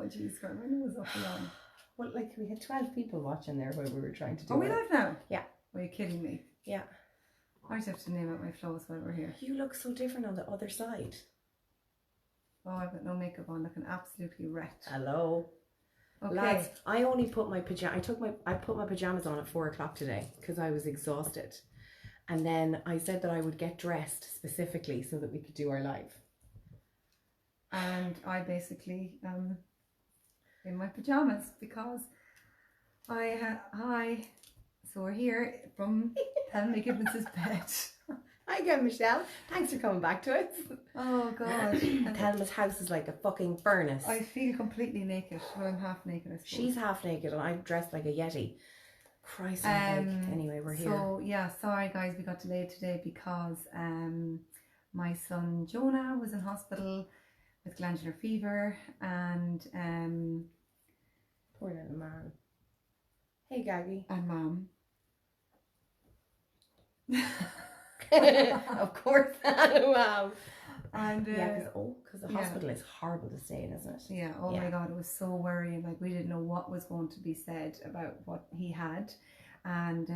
jeez, girl, my nose up and on. Well, like we had 12 people watching there while we were trying to do Are we it. live now? Yeah. Are you kidding me? Yeah. I just have to name out my flaws while we're here. You look so different on the other side. Oh, I've got no makeup on, looking absolutely wrecked. Hello. Okay. Lads, I only put my I put my pajamas on at 4 o'clock today because I was exhausted. And then I said that I would get dressed specifically so that we could do our live. And I basically in my pajamas because so we're here from Helen Gibbons' bed. Hi again, Michelle. Thanks for coming back to it. Oh God. Thelma's house is like a fucking furnace. I feel completely naked. Well, I'm half naked, I suppose. She's half naked and I'm dressed like a yeti. Christ almighty. Anyway, we're here. So yeah, sorry guys, we got delayed today because my son Jonah was in hospital with glandular fever and Poor little man. Hey, Gaggy. and mum. Of course. Wow. And Yeah, because the hospital is horrible to stay in, isn't it? yeah, oh my God, it was so worrying. Like we didn't know what was going to be said about what he had. And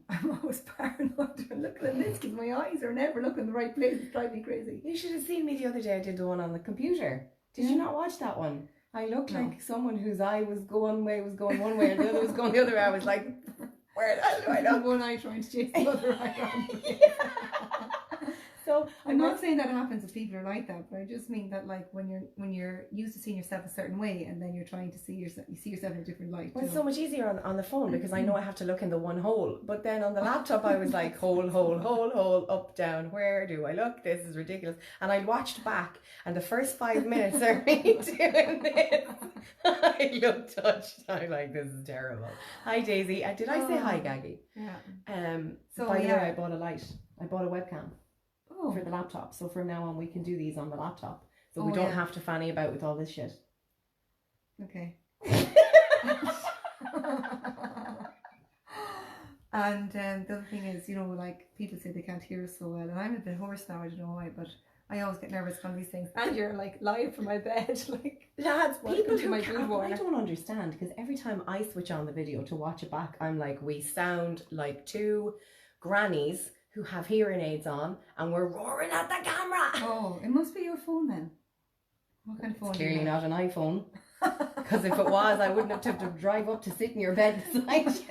I'm always paranoid and looking at this because my eyes are never looking in the right place. It's driving me crazy. You should have seen me the other day. I did the one on the computer. Did you not watch that one? I looked like someone whose eye was going one way and the other was going the other way. I was like, where the hell do I look? One eye trying to chase the other eye around. So I'm not saying that happens if people are like that, but I just mean that like when you're used to seeing yourself a certain way and then you're trying to see yourself in a different light. Well, it's so much easier on the phone because I know I have to look in the one hole. But then on the laptop I was like hole, up, down. Where do I look? This is ridiculous. And I watched back and the first 5 minutes are me doing this. I looked touched. I'm like, this is terrible. Hi Daisy. Did I say hi, Gaggy? Yeah. So by the way, I bought a light. I bought a webcam. Oh. For the laptop, so from now on we can do these on the laptop, so we don't have to fanny about with all this shit. Okay. And the other thing is, you know, like people say they can't hear us so well, and I'm a bit hoarse now. I don't know why, but I always get nervous on these things. And you're like live from my bed, like lads. People who my can't, I don't understand because every time I switch on the video to watch it back, I'm like, we sound like two grannies who have hearing aids on and we're roaring at the camera. Oh, it must be your phone then. What kind of phone? It's clearly not an iPhone. Because if it was, I wouldn't have to drive up to sit in your bed beside you.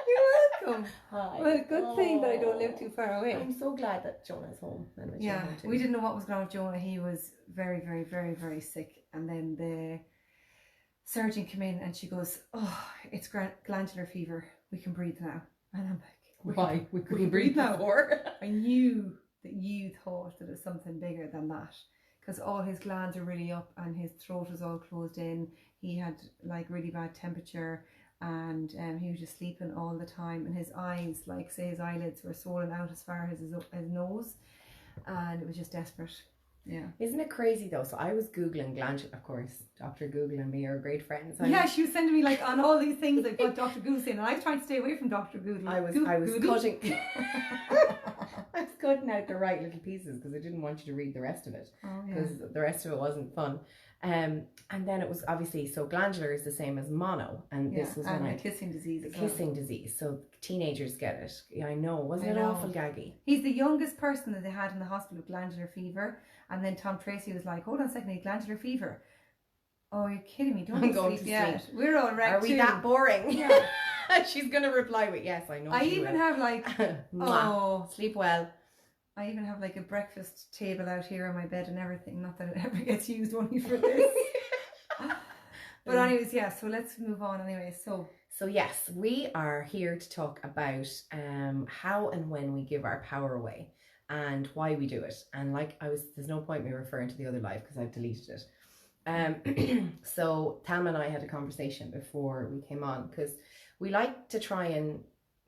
You're welcome. Hi. Well, good thing that I don't live too far away. I'm so glad that Jonah's home. Yeah, we didn't know what was going on with Jonah. He was very, very, very, very sick. And then the surgeon came in and she goes, oh, it's glandular fever. We can breathe now. And I'm like, why? We couldn't breathe now. before. I knew that you thought that it was something bigger than that because all his glands are really up and his throat was all closed in. He had like really bad temperature and he was just sleeping all the time, and his eyes, like say his eyelids were swollen out as far as his nose, and it was just desperate. Yeah. Isn't it crazy though? So I was Googling glandular, of course, Dr. Google and me are great friends. Yeah, she was sending me like on all these things like what Dr. Google's saying, and I was trying to stay away from Dr. Google. I was cutting I was cutting out the right little pieces because I didn't want you to read the rest of it because the rest of it wasn't fun. And then it was obviously, so glandular is the same as mono, and this was when kissing disease. Kissing disease. So teenagers get it. Yeah, I know. Wasn't it awful, Gaggy? He's the youngest person that they had in the hospital with glandular fever, and then Tom Tracy was like, "Hold on a second, he had glandular fever." Oh, you're kidding me! Don't go to sleep yet. We're all right. Are we that boring? Yeah. She's gonna reply with yes. I know. I even have like sleep well. I even have like a breakfast table out here on my bed and everything. Not that it ever gets used only for this. But anyways, yeah, so let's move on anyway. So yes, we are here to talk about how and when we give our power away and why we do it. And like there's no point me referring to the other live because I've deleted it. So Thelma and I had a conversation before we came on because we like to try and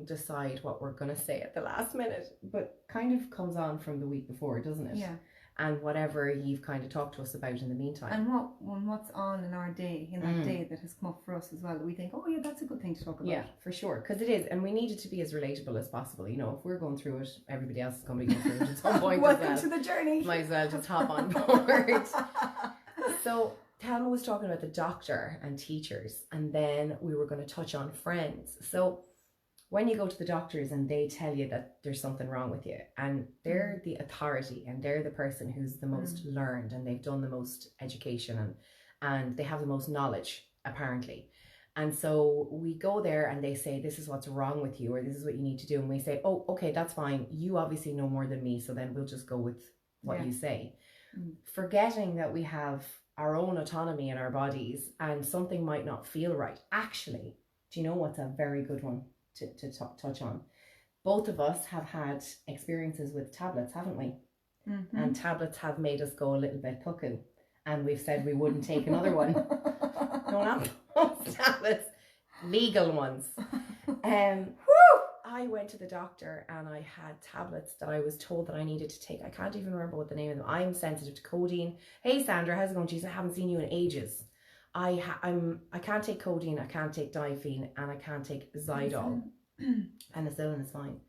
decide what we're going to say at the last minute, but kind of comes on from the week before, doesn't it? Yeah. And whatever you've kind of talked to us about in the meantime. And what's on in our day, in that day that has come up for us as well, that we think, oh yeah, that's a good thing to talk about. Yeah, for sure. Because it is. And we need it to be as relatable as possible. You know, if we're going through it, everybody else is going to be going through it at some point. Welcome to the journey. Might as well just hop on board. So Thelma was talking about the doctor and teachers, and then we were going to touch on friends. So when you go to the doctors and they tell you that there's something wrong with you, and they're the authority and they're the person who's the most learned and they've done the most education and they have the most knowledge, apparently. And so we go there and they say, this is what's wrong with you, or this is what you need to do. And we say, oh, okay, that's fine. You obviously know more than me. So then we'll just go with what you say. Forgetting that we have our own autonomy in our bodies and something might not feel right. Actually, do you know what's a very good one to touch on? Both of us have had experiences with tablets, haven't we? And tablets have made us go a little bit cuckoo. And we've said we wouldn't take another one. No, not tablets, legal ones. I went to the doctor and I had tablets that I was told that I needed to take. I can't even remember what the name of them. I'm sensitive to codeine. Hey Sandra, how's it going? Geez, I haven't seen you in ages. I can't take codeine, I can't take Diphene, and I can't take Zydol. Penicillin is fine.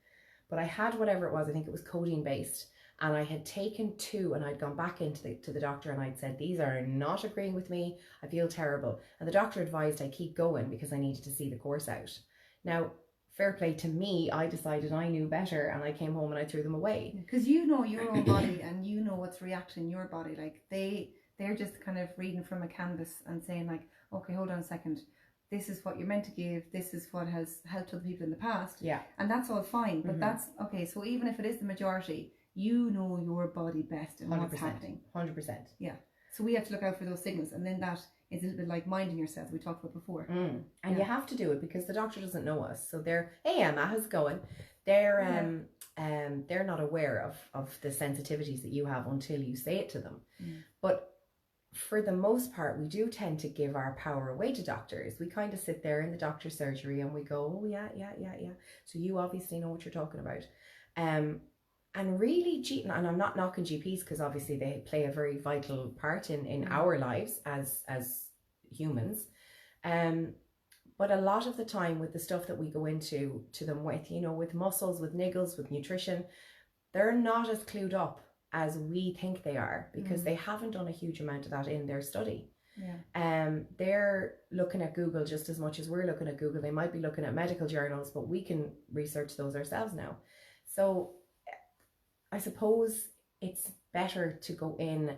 But I had whatever it was, I think it was codeine based. And I had taken 2 and I'd gone back into the doctor and I'd said, these are not agreeing with me. I feel terrible. And the doctor advised I keep going because I needed to see the course out. Now, fair play to me, I decided I knew better and I came home and I threw them away. Because you know your own body and you know what's reacting in your body. Like they're just kind of reading from a canvas and saying like, okay, hold on a second. This is what you're meant to give. This is what has helped other people in the past. Yeah. And that's all fine. But that's, okay, so even if it is the majority, you know your body best and 100%, what's happening. 100%. Yeah. So we have to look out for those signals. And then that is a little bit like minding yourself, we talked about before. And you have to do it because the doctor doesn't know us. So they're, hey Emma, how's it going? They're not aware of the sensitivities that you have until you say it to them. But for the most part, we do tend to give our power away to doctors. We kind of sit there in the doctor's surgery and we go, oh yeah. So you obviously know what you're talking about. And really, and I'm not knocking GPs because obviously they play a very vital part in our lives as humans. But a lot of the time with the stuff that we go into to them with, you know, with muscles, with niggles, with nutrition, they're not as clued up as we think they are because they haven't done a huge amount of that in their study. They're looking at Google just as much as we're looking at Google. They might be looking at medical journals, but we can research those ourselves now. So I suppose it's better to go in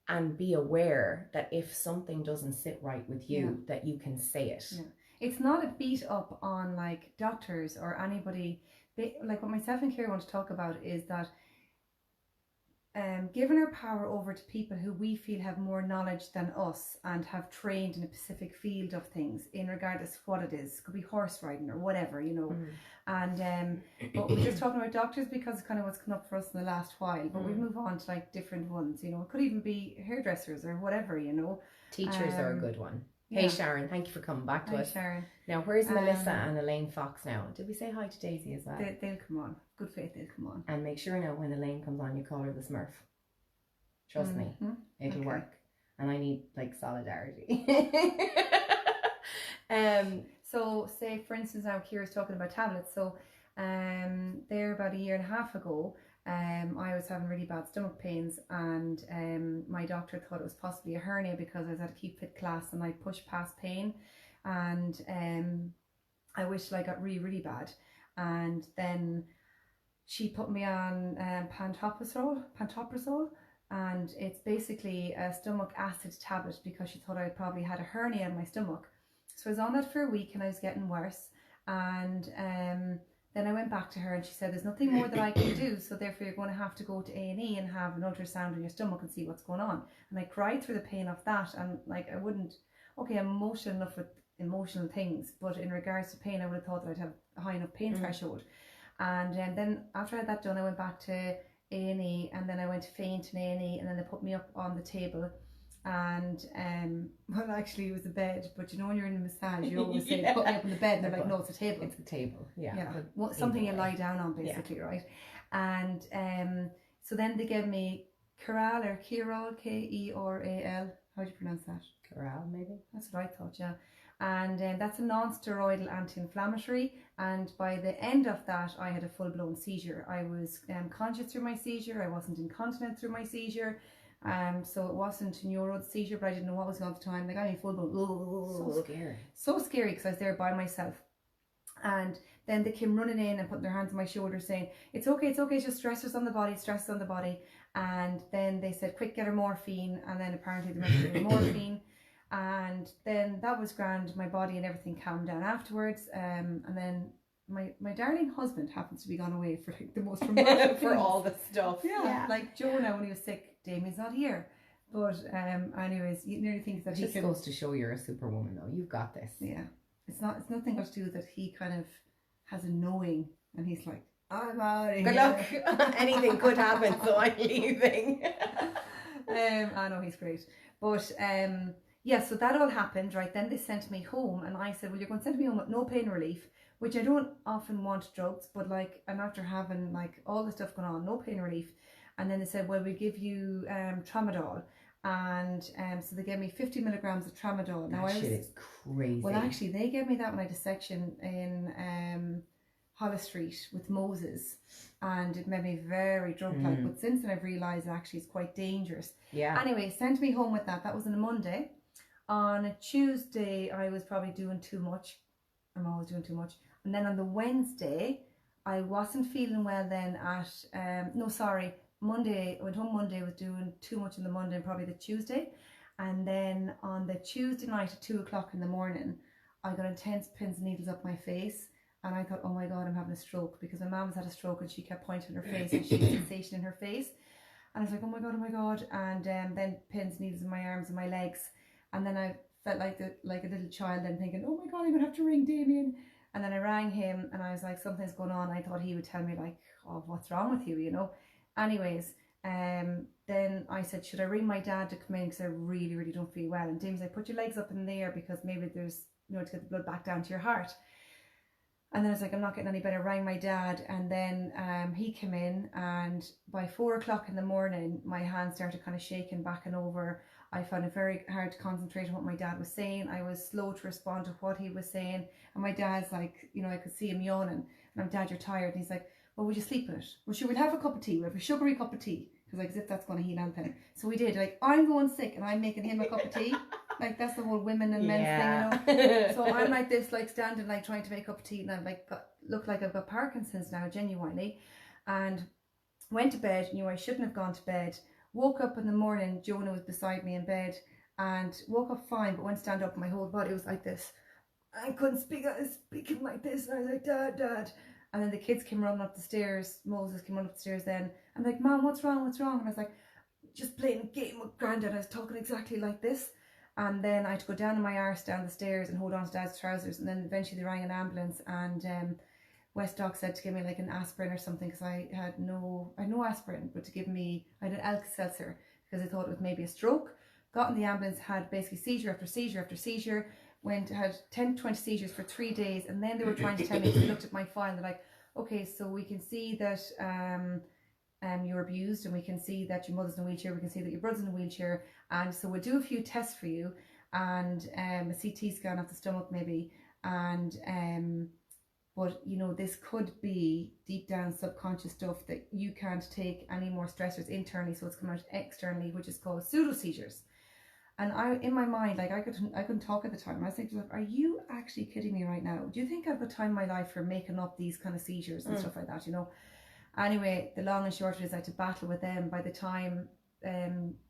and be aware that if something doesn't sit right with you, that you can say it. It's not a beat up on like doctors or anybody. Like what myself and Kira want to talk about is that giving our power over to people who we feel have more knowledge than us and have trained in a specific field of things in regardless of what it is. It could be horse riding or whatever, you know. And but we're just talking about doctors because it's kind of what's come up for us in the last while. But we move on to like different ones, you know. It could even be hairdressers or whatever, you know. Teachers are a good one. Hey Sharon, thank you for coming back to us. Sharon. Now where's Melissa and Elaine Fox now? Did we say hi to Daisy as well? They'll come on. Good faith, they'll come on. And make sure now when Elaine comes on you call her the Smurf. Trust me, it'll work. And I need like solidarity. So say for instance now Kira's talking about tablets. So there about a year and a half ago, I was having really bad stomach pains and my doctor thought it was possibly a hernia because I was at a Keep Fit class and I pushed past pain and I wished I got really bad. And then she put me on pantoprazole, and it's basically a stomach acid tablet because she thought I probably had a hernia in my stomach. So I was on that for a week and I was getting worse, and then I went back to her and she said there's nothing more that I can do, so therefore you're going to have to go to A&E and have an ultrasound in your stomach and see what's going on. And I cried through the pain of that, and like I'm emotional enough with emotional things, but in regards to pain I would have thought that I'd have a high enough pain threshold. And then after I had that done I went back to A&E, and then I went to faint in A&E, and then they put me up on the table. And well actually it was a bed, but you know when you're in a massage you always say put me up on the bed and they're like no, it's a table. It's a table, something you lie down on basically, right? And so then they gave me Keral or Keral, Keral, how do you pronounce that? Keral maybe? That's what I thought, yeah. And that's a non-steroidal anti-inflammatory, and by the end of that I had a full-blown seizure. I was conscious through my seizure, I wasn't incontinent through my seizure, So it wasn't a neuro seizure, but I didn't know what was going on at the time. Like I mean, full blown. So scary. So scary because I was there by myself. And then they came running in and putting their hands on my shoulder saying, it's okay, it's just stressors on the body, stress on the body. And then they said, quick, get her morphine. And then apparently they went to give her morphine. And then that was grand. My body and everything calmed down afterwards. And then my darling husband happens to be gone away for like the most remote For all the stuff. Yeah, like Jonah when he was sick, Damien's not here. But anyways, you nearly think that It just goes to show you're a superwoman though. You've got this. Yeah. It's nothing got to do that he kind of has a knowing and he's like, I'm out of here. Good luck. Anything could happen, so I'm leaving. I know he's great. But yeah, so that all happened, right? Then they sent me home and I said, well, you're going to send me home with no pain relief, which I don't often want drugs, but like I'm after having like all the stuff going on, no pain relief. And then they said, well, we'll give you tramadol. And so they gave me 50 milligrams of tramadol. That shit is crazy. Well, actually, they gave me that when I did a section in Hollis Street with Moses, and it made me very drunk-like. But since then, I've realised actually it's quite dangerous. Yeah. Anyway, sent me home with that. That was on a Monday. On a Tuesday, I was probably doing too much. I'm always doing too much. And then on the Wednesday, I wasn't feeling well then at Monday, I went home Monday, was doing too much on the Monday and probably the Tuesday. And then on the Tuesday night at 2 o'clock in the morning, I got intense pins and needles up my face. And I thought, oh my God, I'm having a stroke, because my mum's had a stroke and she kept pointing her face and she had a sensation in her face. And I was like, oh my God. And then pins and needles in my arms and my legs. And then I felt like a little child then thinking, oh my God, I'm going to have to ring Damien. And then I rang him and I was like, something's going on. I thought he would tell me like, oh, what's wrong with you, you know? Anyways, then I said, should I ring my dad to come in because I really, really don't feel well? And Damien's like, put your legs up in the air because maybe there's, to get the blood back down to your heart. And then I was like, I'm not getting any better. Rang my dad, and then he came in, and by 4 o'clock in the morning, my hands started kind of shaking back and over. I found it very hard to concentrate on what my dad was saying. I was slow to respond to what he was saying. And my dad's like, I could see him yawning. And I'm, Dad, you're tired. And he's like, well, would you sleep in it? Well, sure, we'll have a cup of tea. We'll have a sugary cup of tea. Because like, as if that's going to heal anything. So we did. Like, I'm going sick and I'm making him a cup of tea. Like, that's the whole women and men's thing, So I'm like this, like standing, like trying to make a cup of tea. And I'm like, look like I've got Parkinson's now, genuinely. And went to bed, knew I shouldn't have gone to bed. Woke up in the morning, Jonah was beside me in bed. And woke up fine, but when I stand up, my whole body was like this. I couldn't speak, I was speaking like this. And I was like, Dad. And then the kids came running up the stairs. Moses came running up the stairs then. I'm like, Mom, what's wrong? And I was like, just playing a game with Grandad. I was talking exactly like this. And then I had to go down on my arse down the stairs and hold on to Dad's trousers. And then eventually they rang an ambulance. And West Doc said to give me like an aspirin or something, because I had no aspirin, but to give me, I had an Alka-Seltzer because I thought it was maybe a stroke. Got in the ambulance, had basically seizure after seizure after seizure. Had 10 to 20 seizures for 3 days, and then they were trying to tell me, they looked at my file, they're like, okay, so we can see that you're abused, and we can see that your mother's in a wheelchair, we can see that your brother's in a wheelchair, and so we'll do a few tests for you, and a CT scan of the stomach maybe, and but this could be deep down subconscious stuff that you can't take any more stressors internally, so it's coming out externally, which is called pseudo seizures. And I, in my mind, like I couldn't talk at the time. I was thinking, are you actually kidding me right now? Do you think I've got time in my life for making up these kind of seizures and stuff like that, Anyway, the long and short of it is I had to battle with them. By the time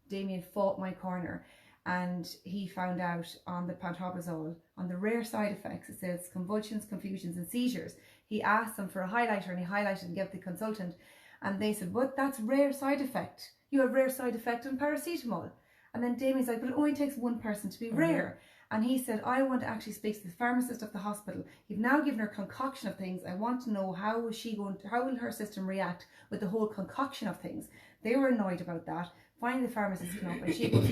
Damien fought my corner and he found out on the pantoprazole, on the rare side effects, it says convulsions, confusions and seizures. He asked them for a highlighter and he highlighted and gave the consultant. And they said, what? That's rare side effect. You have rare side effect on paracetamol. And then Damien's like, but it only takes one person to be rare. And he said, I want to actually speak to the pharmacist of the hospital. You've now given her a concoction of things. I want to know how will her system react with the whole concoction of things. They were annoyed about that. Finally, the pharmacist came up and she goes,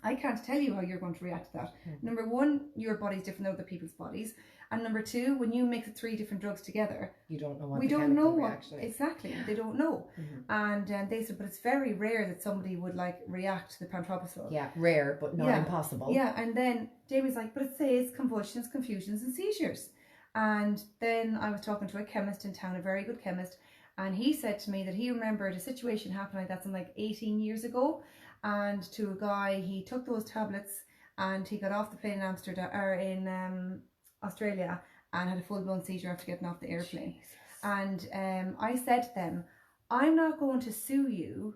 I can't tell you how you're going to react to that. Number one, your body's different than other people's bodies. And number two, when you mix 3 different drugs together, you don't know what we the don't know chemical what reaction is. exactly. They don't know. And they said, but it's very rare that somebody would like react to the pantoprazole. Yeah, rare, but not impossible. Yeah, and then Jamie's like, but it says convulsions, confusions, and seizures. And then I was talking to a chemist in town, a very good chemist, and he said to me that he remembered a situation happened like that some like 18 years ago. and to a guy, he took those tablets and he got off the plane in Amsterdam or in Australia and had a full-blown seizure after getting off the airplane. Jesus. And I said to them, I'm not going to sue you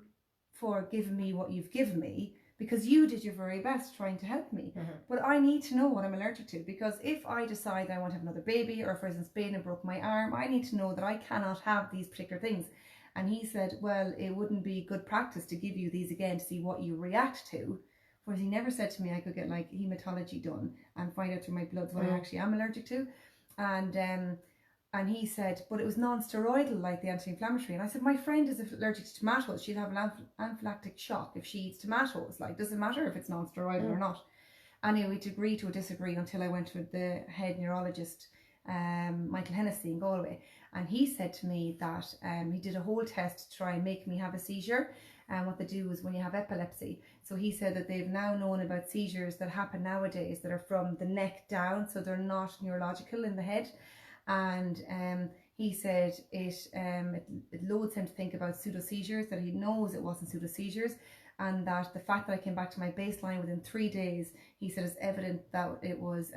for giving me what you've given me, because you did your very best trying to help me. But I need to know what I'm allergic to, because if I decide I want to have another baby, or for instance Spain and broke my arm, I need to know that I cannot have these particular things. And he said, well, it wouldn't be good practice to give you these again to see what you react to. Whereas he never said to me I could get like hematology done and find out through my bloods what I actually am allergic to. And he said, but it was non-steroidal, like the anti-inflammatory. And I said, my friend is allergic to tomatoes. She'd have an anaphylactic shock if she eats tomatoes. Like, does it matter if it's non-steroidal or not? Anyway, we'd agree to disagree until I went to the head neurologist, Michael Hennessy in Galway. And he said to me that he did a whole test to try and make me have a seizure. And what they do is when you have epilepsy. So he said that they've now known about seizures that happen nowadays that are from the neck down. So they're not neurological in the head. And he said it loads him to think about pseudo seizures, that he knows it wasn't pseudo seizures, and that the fact that I came back to my baseline within 3 days, he said is evident that it was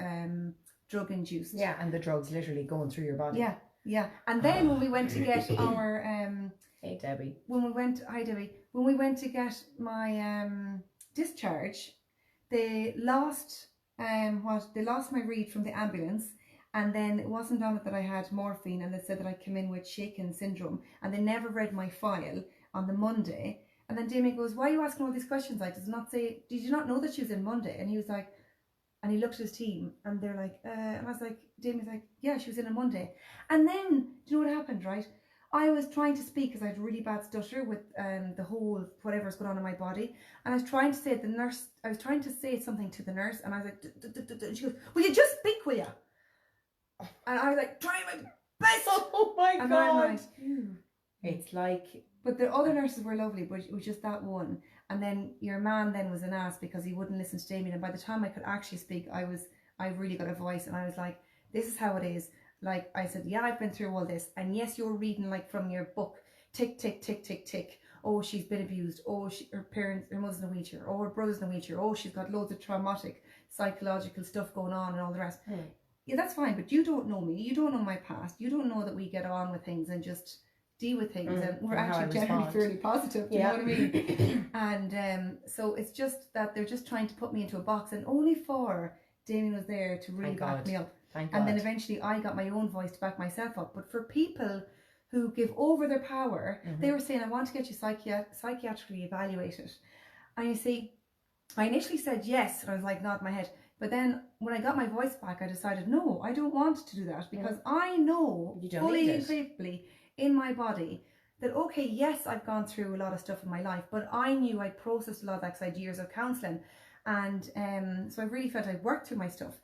drug induced. Yeah, and the drug's literally going through your body. Yeah. And then when we went to get our hey Debbie. Hi Debbie. When we went to get my discharge, they lost my read from the ambulance. And then it wasn't on it that I had morphine, and they said that I came in with shaken syndrome, and they never read my file on the Monday. And then Damien goes, why are you asking all these questions? Like, does it not say, did you not know that she was in Monday? And he was like, and he looked at his team and they're like, and I was like, Damien's like, yeah, she was in on Monday. And then, do you know what happened, right? I was trying to speak because I had a really bad stutter with the whole whatever's going on in my body. And I was trying to say to the nurse, I was trying to say something to the nurse, and I was like, and she goes, will you just speak, will you? And I was like, trying my best. Oh my and God. I'm like, it's like. But the other nurses were lovely, but it was just that one. And then your man then was an ass because he wouldn't listen to Damien. And by the time I could actually speak, I really got a voice, and I was like, this is how it is. Like I said, yeah, I've been through all this. And yes, you're reading like from your book, tick, tick, tick, tick, tick. Oh, she's been abused. Oh, her mother's in a wheelchair. Oh, her brother's in a wheelchair. Oh, she's got loads of traumatic psychological stuff going on and all the rest. Yeah, that's fine, but you don't know me. You don't know my past. You don't know that we get on with things and just deal with things, and we're actually generally fairly positive. You know what I mean? And so it's just that they're just trying to put me into a box, and only for Damien was there to really back me up. Thank God. And then eventually I got my own voice to back myself up. But for people who give over their power, they were saying, I want to get you psychiatrically evaluated. And you see, I initially said yes, and I was like nodding my head. But then when I got my voice back, I decided, no, I don't want to do that, because I know fully and faithfully in my body that, okay, yes, I've gone through a lot of stuff in my life, but I knew I'd processed a lot of that because I had years of counselling. And so I really felt I'd worked through my stuff.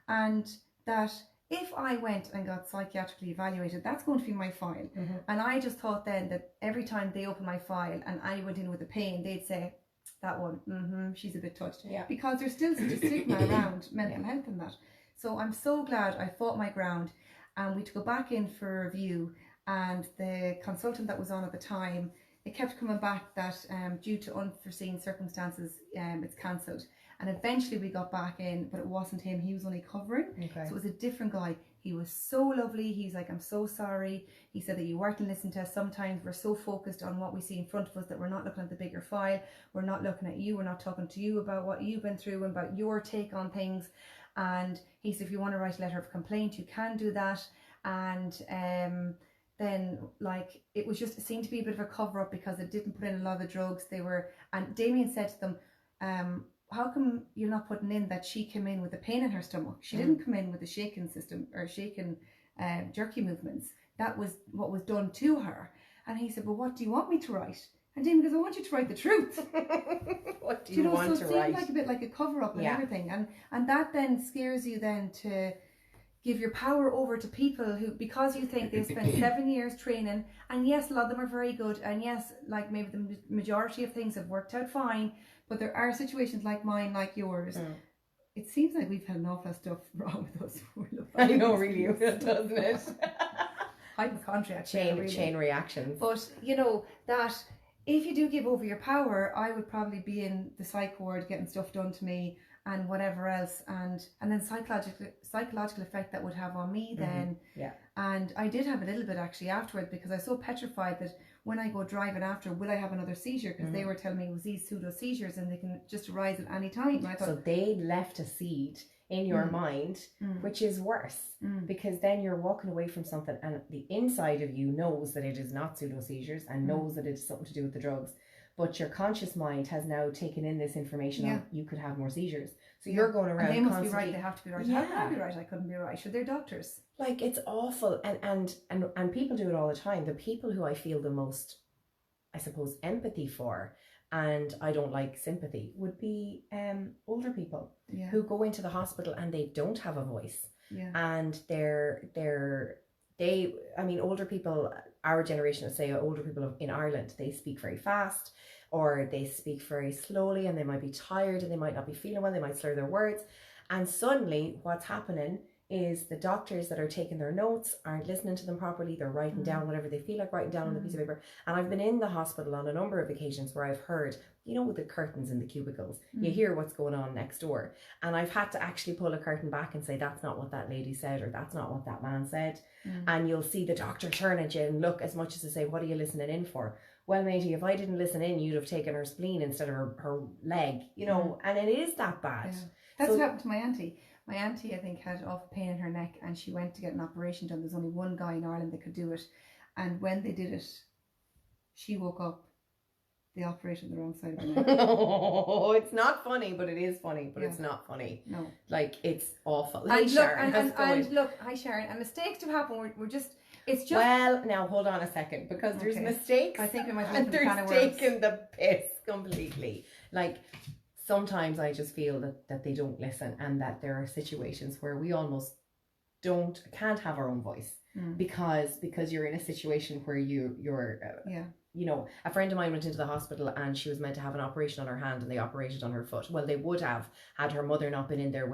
And that if I went and got psychiatrically evaluated, that's going to be my file. And I just thought then that every time they opened my file and I went in with a pain, they'd say, that one, she's a bit touched. Yeah. Because there's still such a stigma around mental health and that. So I'm so glad I fought my ground, and we had to go back in for review, and the consultant that was on at the time, it kept coming back that due to unforeseen circumstances, it's cancelled. And eventually we got back in, but it wasn't him. He was only covering. Okay. So it was a different guy. He was so lovely. He's like, I'm so sorry. He said that you weren't listening to us. Sometimes we're so focused on what we see in front of us that we're not looking at the bigger file. We're not looking at you. We're not talking to you about what you've been through and about your take on things. And he said, if you want to write a letter of complaint, you can do that. And then like it was just, it seemed to be a bit of a cover up because it didn't put in a lot of the drugs. And Damien said to them, how come you're not putting in that she came in with a pain in her stomach? She didn't come in with a shaking system or shaking jerky movements. That was what was done to her. And he said, well, what do you want me to write? And Damien goes, I want you to write the truth. What do you want so to it write? seemed like a bit like a cover up and everything. And that then scares you then to give your power over to people who, because you think they've spent 7 years training, and yes, a lot of them are very good, and yes, like maybe the majority of things have worked out fine, but there are situations like mine, like yours. It seems like we've had an awful lot of stuff wrong with us. I know, really, doesn't it? Hypochondriac. Chain reactions. But, you know, that if you do give over your power, I would probably be in the psych ward getting stuff done to me and whatever else, and then psychological effect that would have on me then. Yeah. And I did have a little bit actually afterwards, because I was so petrified that when I go driving after, will I have another seizure? Because they were telling me it was these pseudo seizures and they can just arise at any time. And I thought, So they left a seed in your mind, which is worse, because then you're walking away from something and the inside of you knows that it is not pseudo seizures and knows that it's something to do with the drugs, but your conscious mind has now taken in this information on you could have more seizures. So you're going around and they must constantly, be right, they have to be right. How can I be right? I couldn't be right. Sure, they're doctors. Like, it's awful. And people do it all the time. The people who I feel the most, I suppose, empathy for, and I don't like sympathy, would be older people who go into the hospital and they don't have a voice. And older people, our generation, let's say older people in Ireland, they speak very fast or they speak very slowly, and they might be tired and they might not be feeling well, they might slur their words. And suddenly what's happening is the doctors that are taking their notes aren't listening to them properly. They're writing down whatever they feel like writing down on the piece of paper. And I've been in the hospital on a number of occasions where I've heard, you know, with the curtains in the cubicles, you hear what's going on next door. And I've had to actually pull a curtain back and say, that's not what that lady said, or that's not what that man said. And you'll see the doctor turn at you and look, as much as to say, what are you listening in for? Well, matey, if I didn't listen in, you'd have taken her spleen instead of her leg, you know, and it is that bad. That's what happened to my auntie. My auntie, I think, had awful pain in her neck and she went to get an operation done. There's only one guy in Ireland that could do it. And when they did it, she woke up, they operated the wrong side of her neck. Oh, it's not funny, but it is funny, but it's not funny. No. Like, it's awful. And look, and look, hi Sharon, and mistakes do happen. We're just, it's just... Well, now, hold on a second, because there's mistakes. I think we might and they're taking the piss completely. Like, sometimes I just feel that they don't listen, and that there are situations where we almost can't have our own voice because you're in a situation where you're you know, a friend of mine went into the hospital and she was meant to have an operation on her hand and they operated on her foot. Well, they would have had her mother not been in there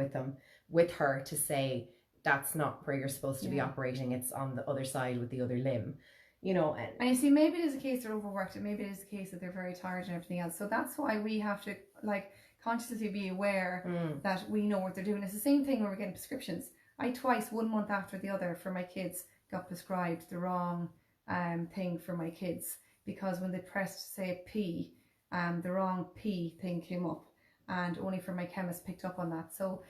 with her to say, that's not where you're supposed to be operating, it's on the other side with the other limb. You know, and you see, maybe it is a case they're overworked, and maybe it is a case that they're very tired and everything else. So that's why we have to, like, consciously be aware that we know what they're doing. It's the same thing when we're getting prescriptions. I twice, 1 month after the other, for my kids, got prescribed the wrong thing for my kids, because when they pressed, say, P, the wrong P thing came up, and only for my chemist picked up on that. So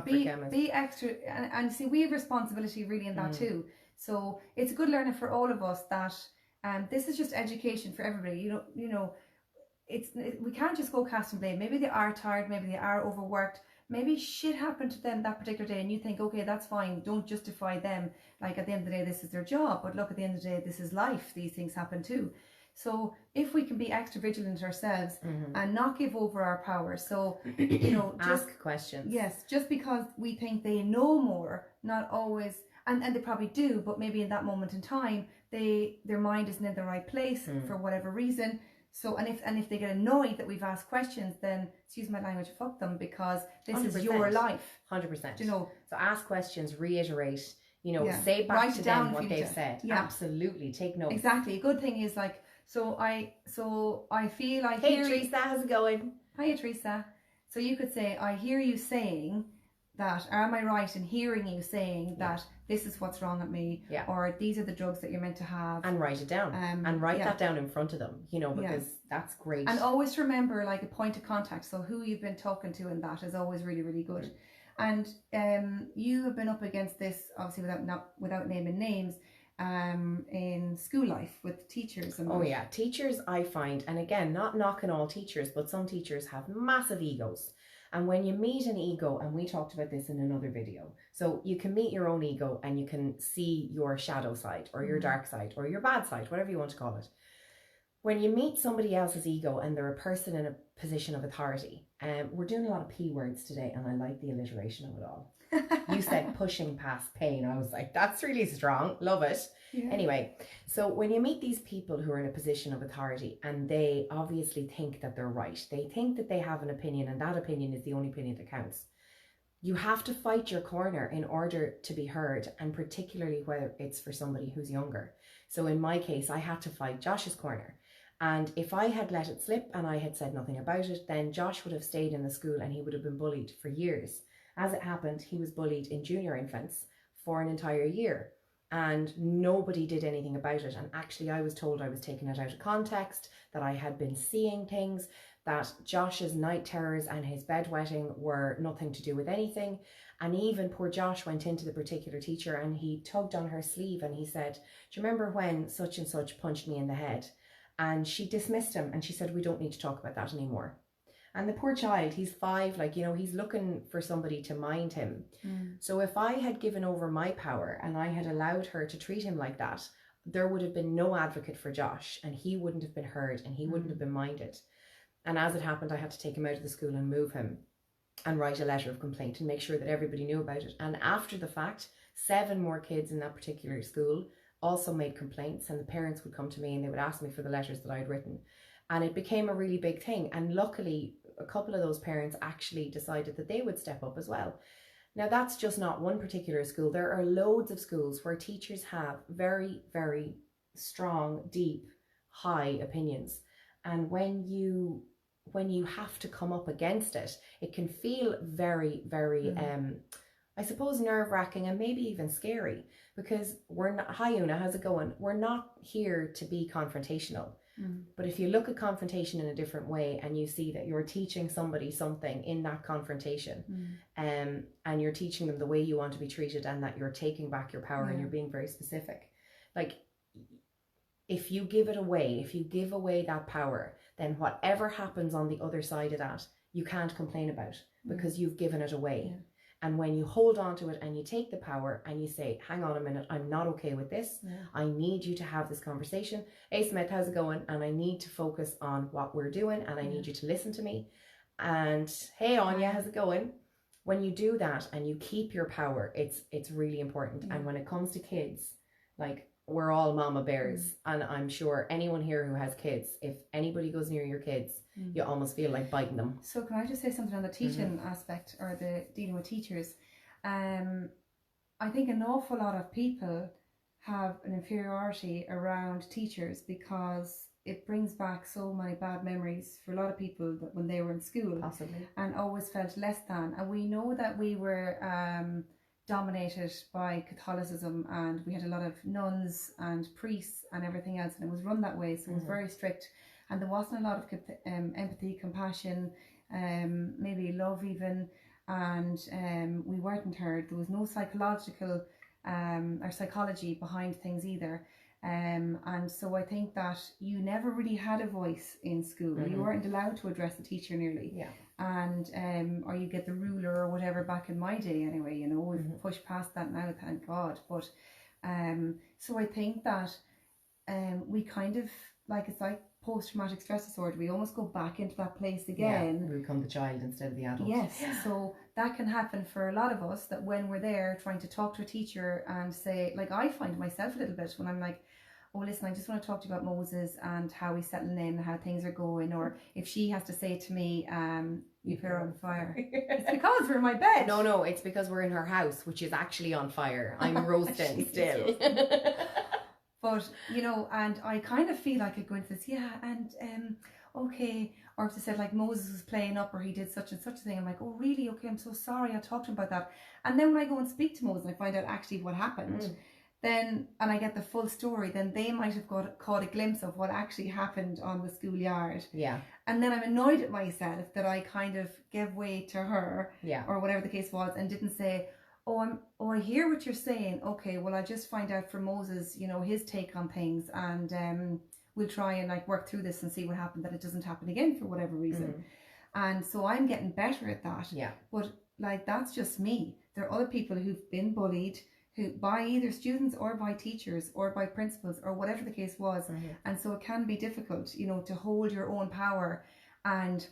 be extra, and see, we have responsibility really in that too. So it's a good learning for all of us that this is just education for everybody. You know, we can't just go casting blame. Maybe they are tired, maybe they are overworked, maybe shit happened to them that particular day, and you think, okay, that's fine. Don't justify them. Like, at the end of the day, this is their job. But look, at the end of the day, this is life. These things happen too. So if we can be extra vigilant ourselves and not give over our power. So, you know, just ask questions. Yes, just because we think they know more, not always. And they probably do, but maybe in that moment in time, their mind isn't in the right place for whatever reason. So, and if they get annoyed that we've asked questions, then, excuse my language, fuck them, because this 100%. Is your life. 100%. You know. So ask questions, reiterate, you know, say back to them what they've said. Yeah. Absolutely, take notes. Exactly. A good thing is, like, so I feel like... Hey Teresa, how's it going? Hi Teresa. So you could say, I hear you saying that, or am I right in hearing you saying that this is what's wrong with me, or these are the drugs that you're meant to have, and write it down, and write that down in front of them, you know, because that's great. And always remember, like, a point of contact, so who you've been talking to, and that is always really, really good. And you have been up against this, obviously, without naming names, in school life with teachers and teachers, I find, and again, not knocking all teachers, but some teachers have massive egos. And when you meet an ego, and we talked about this in another video, so you can meet your own ego and you can see your shadow side or your dark side or your bad side, whatever you want to call it. When you meet somebody else's ego and they're a person in a position of authority, we're doing a lot of P words today, and I like the alliteration of it all. You said pushing past pain. I was like, that's really strong. Love it. Yeah. Anyway, so when you meet these people who are in a position of authority and they obviously think that they're right, they think that they have an opinion and that opinion is the only opinion that counts. You have to fight your corner in order to be heard, and particularly whether it's for somebody who's younger. So in my case, I had to fight Josh's corner. And if I had let it slip and I had said nothing about it, then Josh would have stayed in the school and he would have been bullied for years. As it happened, he was bullied in junior infants for an entire year and nobody did anything about it. And actually, I was told I was taking it out of context, that I had been seeing things, that Josh's night terrors and his bedwetting were nothing to do with anything. And even poor Josh went into the particular teacher and he tugged on her sleeve and he said, "Do you remember when such and such punched me in the head?" And she dismissed him and she said, "We don't need to talk about that anymore." And the poor child, he's 5, like, you know, he's looking for somebody to mind him. So if I had given over my power and I had allowed her to treat him like that, there would have been no advocate for Josh and he wouldn't have been heard and he wouldn't have been minded. And as it happened, I had to take him out of the school and move him and write a letter of complaint and make sure that everybody knew about it. And after the fact, 7 more kids in that particular school also made complaints, and the parents would come to me and they would ask me for the letters that I had written. And it became a really big thing. And luckily, a couple of those parents actually decided that they would step up as well. Now, that's just not one particular school. There are loads of schools where teachers have very, very strong, deep, high opinions. And when you have to come up against it, it can feel very, very, I suppose, nerve-wracking and maybe even scary, because we're not, hi Una, how's it going? We're not here to be confrontational. But if you look at confrontation in a different way and you see that you're teaching somebody something in that confrontation, and you're teaching them the way you want to be treated and that you're taking back your power and you're being very specific. Like, if you give it away, if you give away that power, then whatever happens on the other side of that, you can't complain about because you've given it away. And when you hold on to it and you take the power and you say, "Hang on a minute, I'm not okay with this. I need you to have this conversation. Hey Smith, how's it going? And I need to focus on what we're doing and I need you to listen to me. And hey Anya, how's it going?" When you do that and you keep your power, it's really important. And when it comes to kids, like, we're all mama bears, and I'm sure anyone here who has kids, if anybody goes near your kids, you almost feel like biting them. So can I just say something on the teaching aspect, or the dealing with teachers? I think an awful lot of people have an inferiority around teachers because it brings back so many bad memories for a lot of people that when they were in school, possibly, and always felt less than. And we know that we were dominated by Catholicism, and we had a lot of nuns and priests and everything else, and it was run that way, so it was very strict, and there wasn't a lot of empathy, compassion, maybe love even, and we weren't heard. There was no psychological or psychology behind things either, and so I think that you never really had a voice in school. You weren't allowed to address the teacher nearly, and or you get the ruler or whatever. Back in my day anyway, you know, we've pushed past that now, thank God. But so I think that we kind of, like, it's like post-traumatic stress disorder, we almost go back into that place again. We become the child instead of the adult. Yes, so that can happen for a lot of us, that when we're there trying to talk to a teacher and say, like, I find myself a little bit when I'm like, "Oh, listen, I just want to talk to you about Moses and how he's settling in, how things are going," or if she has to say to me, "You put her on fire." It's because we're in my bed. No, it's because we're in her house, which is actually on fire. I'm roasting still. But, you know, and I kind of feel like I go into this, okay, or if they said, like, Moses was playing up or he did such and such a thing, I'm like, "Oh, really? Okay, I'm so sorry, I'll talk to him about that." And then when I go and speak to Moses and I find out actually what happened, then, and I get the full story, then they might have caught a glimpse of what actually happened on the schoolyard. Yeah. And then I'm annoyed at myself that I kind of gave way to her, or whatever the case was, and didn't say, I hear what you're saying. Okay, well, I just find out from Moses, you know, his take on things, and we'll try and, like, work through this and see what happened, that it doesn't happen again for whatever reason. And so I'm getting better at that. Yeah. But, like, that's just me. There are other people who've been bullied, who by either students or by teachers or by principals or whatever the case was. And so it can be difficult, you know, to hold your own power and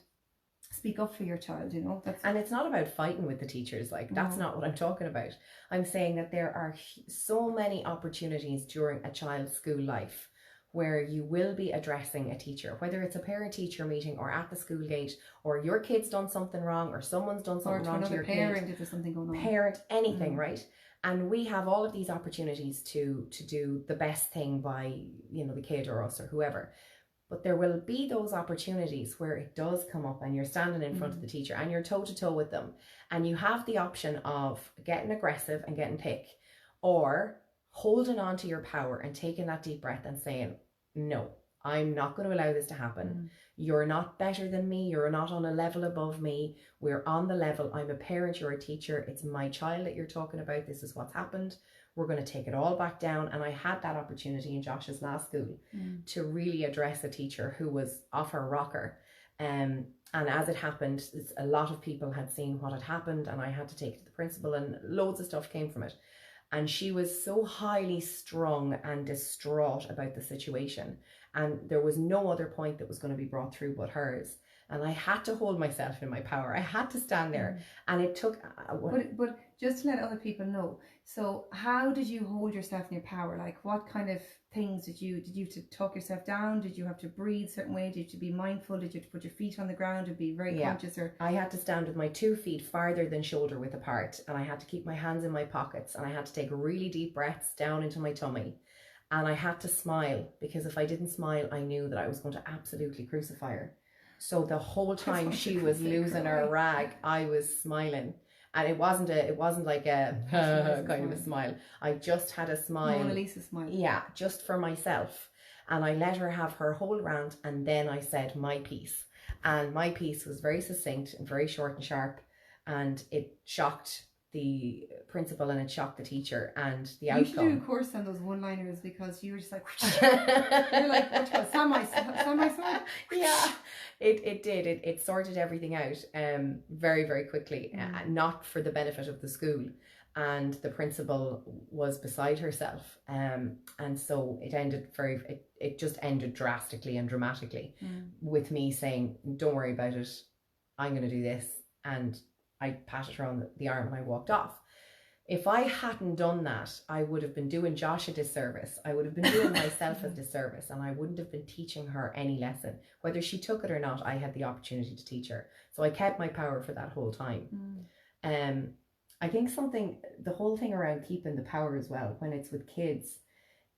speak up for your child, you know. And it's not about fighting with the teachers, like, that's not what I'm talking about. I'm saying that there are so many opportunities during a child's school life where you will be addressing a teacher, whether it's a parent-teacher meeting or at the school gate, or your kid's done something wrong, or someone's done something wrong to your parent, kid, if there's something going on, parent, anything, right? And we have all of these opportunities to do the best thing by, you know, the kid or us or whoever. But there will be those opportunities where it does come up and you're standing in front of the teacher and you're toe to toe with them, and you have the option of getting aggressive and getting thick, or holding on to your power and taking that deep breath and saying, no, I'm not going to allow this to happen. You're not better than me. You're not on a level above me. We're on the level. I'm a parent. You're a teacher. It's my child that you're talking about. This is what's happened. We're going to take it all back down. And I had that opportunity in Josh's last school to really address a teacher who was off her rocker. And as it happened, a lot of people had seen what had happened, and I had to take it to the principal, and loads of stuff came from it. And she was so highly strung and distraught about the situation. And there was no other point that was going to be brought through but hers. And I had to hold myself in my power. I had to stand there. And it took... But just to let other people know, so how did you hold yourself in your power? Like, what kind of things did you have to talk yourself down? Did you have to breathe a certain way? Did you have to be mindful? Did you have to put your feet on the ground and be very conscious? Or I had to stand with my 2 feet farther than shoulder width apart, and I had to keep my hands in my pockets, and I had to take really deep breaths down into my tummy, and I had to smile, because if I didn't smile, I knew that I was going to absolutely crucify her. So the whole time she was losing her rag, I was smiling. And it wasn't like a kind of a smile. I just had a smile. Mona Lisa smile. Yeah, just for myself. And I let her have her whole rant, and then I said my piece. And my piece was very succinct and very short and sharp, and it shocked the principal and it shocked the teacher, and the outcome. You should do a course on those one-liners, because you were just like, you're like, what, semi sword? Yeah, it did. It sorted everything out very, very quickly, not for the benefit of the school. And the principal was beside herself. And so it just ended drastically and dramatically with me saying, don't worry about it, I'm going to do this. And I patted her on the arm and I walked off. If I hadn't done that, I would have been doing Josh a disservice. I would have been doing myself a disservice, and I wouldn't have been teaching her any lesson. Whether she took it or not, I had the opportunity to teach her. So I kept my power for that whole time. I think the whole thing around keeping the power as well, when it's with kids,